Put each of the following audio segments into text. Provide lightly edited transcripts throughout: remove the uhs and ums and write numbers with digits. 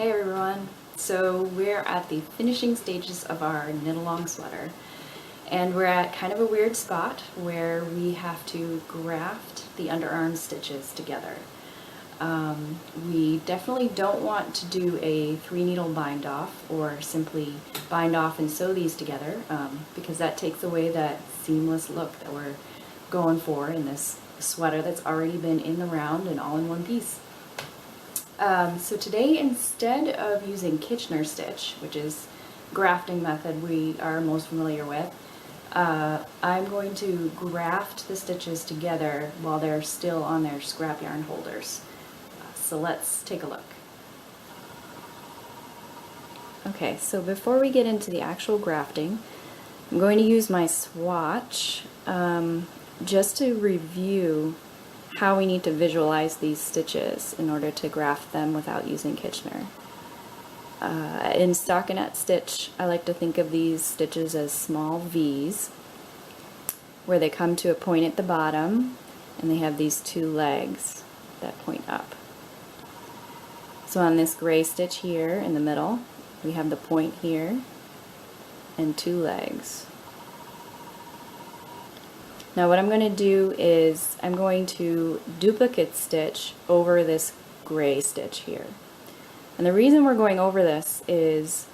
Hey everyone! So we're at the finishing stages of our knit-along sweater, and we're at kind of a weird spot where we have to graft the underarm stitches together. We definitely don't want to do a 3-needle bind off or simply bind off and sew these together because that takes away that seamless look that we're going for in this sweater that's already been in the round and all in one piece. So today, instead of using Kitchener stitch, which is grafting method we are most familiar with, I'm going to graft the stitches together while they're still on their scrap yarn holders. So let's take a look. Okay, so before we get into the actual grafting, I'm going to use my swatch just to review how we need to visualize these stitches in order to graft them without using Kitchener. In stockinette stitch, I like to think of these stitches as small V's, where they come to a point at the bottom and they have these two legs that point up. So on this gray stitch here in the middle, we have the point here and two legs. Now what I'm going to do is I'm going to duplicate stitch over this gray stitch here. And the reason we're going over this is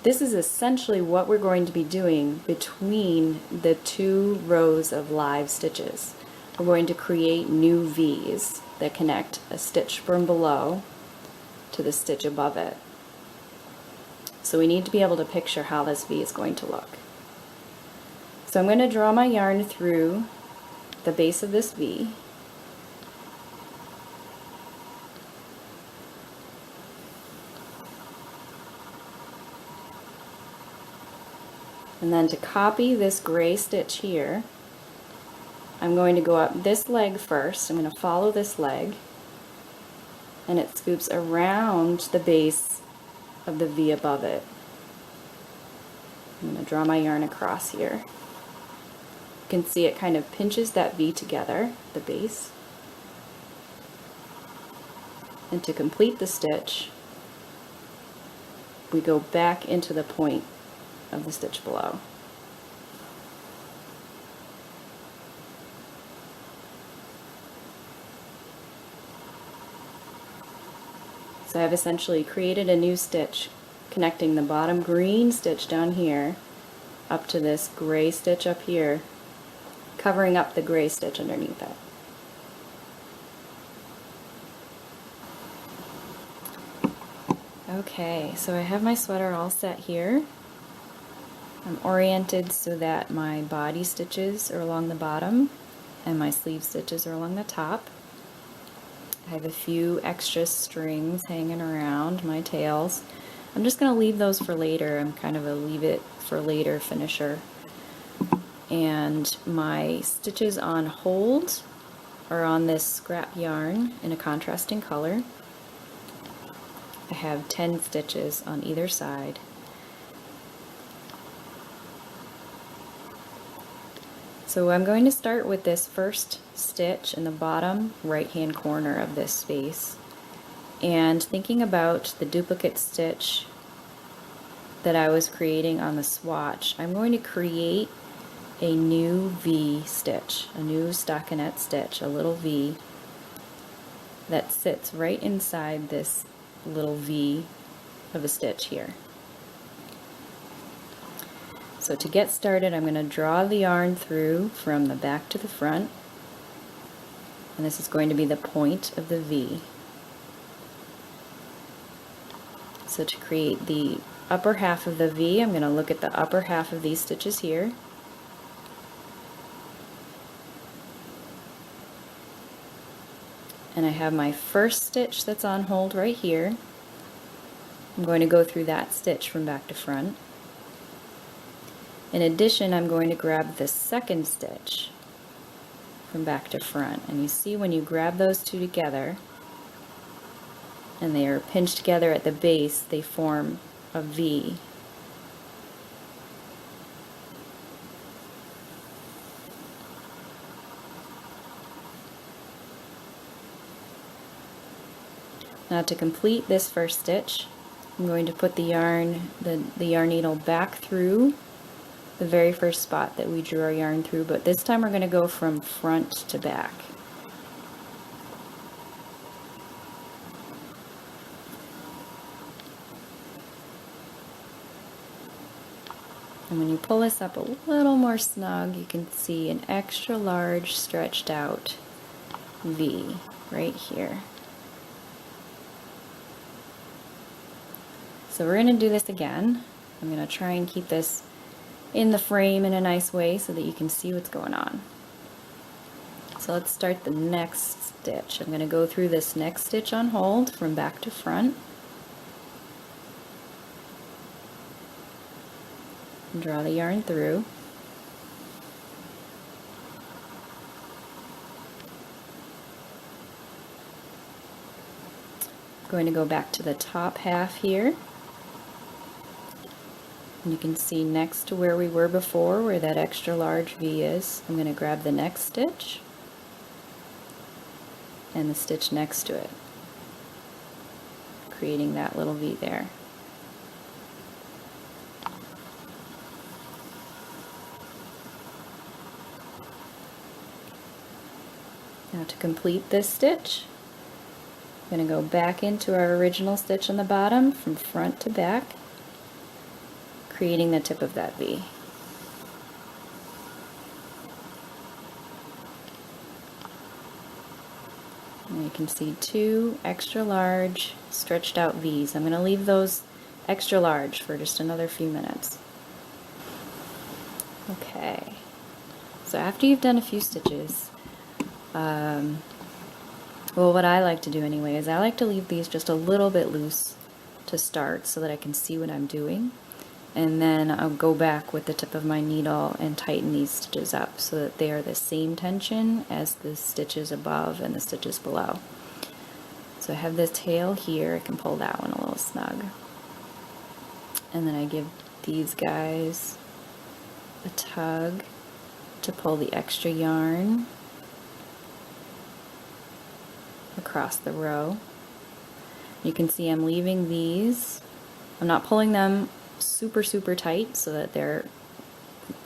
essentially what we're going to be doing between the two rows of live stitches. We're going to create new V's that connect a stitch from below to the stitch above it. So we need to be able to picture how this V is going to look. So I'm going to draw my yarn through the base of this V. And then to copy this gray stitch here, I'm going to go up this leg first. I'm going to follow this leg, and it scoops around the base of the V above it. I'm going to draw my yarn across here. You can see it kind of pinches that V together, the base. And to complete the stitch, we go back into the point of the stitch below. So I've essentially created a new stitch connecting the bottom green stitch down here up to this gray stitch up here, covering up the gray stitch underneath it. Okay, so I have my sweater all set here. I'm oriented so that my body stitches are along the bottom and my sleeve stitches are along the top. I have a few extra strings hanging around my tails. I'm just going to leave those for later. I'm kind of a leave it for later finisher. And my stitches on hold are on this scrap yarn in a contrasting color. I have 10 stitches on either side. So I'm going to start with this first stitch in the bottom right hand corner of this space, and thinking about the duplicate stitch that I was creating on the swatch, I'm going to create a new V stitch, a new stockinette stitch, a little V that sits right inside this little V of a stitch here. So to get started, I'm going to draw the yarn through from the back to the front, and this is going to be the point of the V. So to create the upper half of the V, I'm going to look at the upper half of these stitches here. And I have my first stitch that's on hold right here. I'm going to go through that stitch from back to front. In addition, I'm going to grab the second stitch from back to front. And you see when you grab those two together and they are pinched together at the base, they form a V. Now to complete this first stitch, I'm going to put the yarn needle back through the very first spot that we drew our yarn through, but this time we're going to go from front to back. And when you pull this up a little more snug, you can see an extra large stretched out V right here. So we're going to do this again. I'm going to try and keep this in the frame in a nice way so that you can see what's going on. So let's start the next stitch. I'm going to go through this next stitch on hold from back to front. And draw the yarn through. I'm going to go back to the top half here. And you can see next to where we were before, where that extra large V is, I'm going to grab the next stitch and the stitch next to it, creating that little V there. Now to complete this stitch, I'm going to go back into our original stitch on the bottom from front to back, creating the tip of that V. And you can see two extra large stretched out V's. I'm going to leave those extra large for just another few minutes. Okay, so after you've done a few stitches, well, what I like to do anyway is I like to leave these just a little bit loose to start so that I can see what I'm doing. And then I'll go back with the tip of my needle and tighten these stitches up so that they are the same tension as the stitches above and the stitches below. So I have this tail here, I can pull that one a little snug. And then I give these guys a tug to pull the extra yarn across the row. You can see I'm leaving these, I'm not pulling them super tight so that they're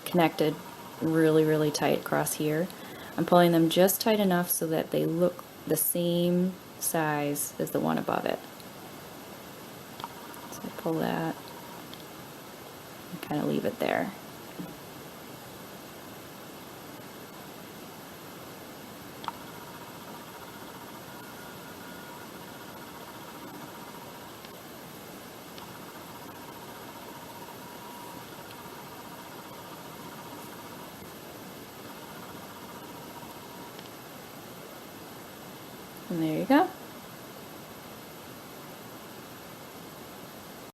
connected really tight across here. I'm pulling them just tight enough so that they look the same size as the one above it. So I pull that and kind of leave it there. And there you go.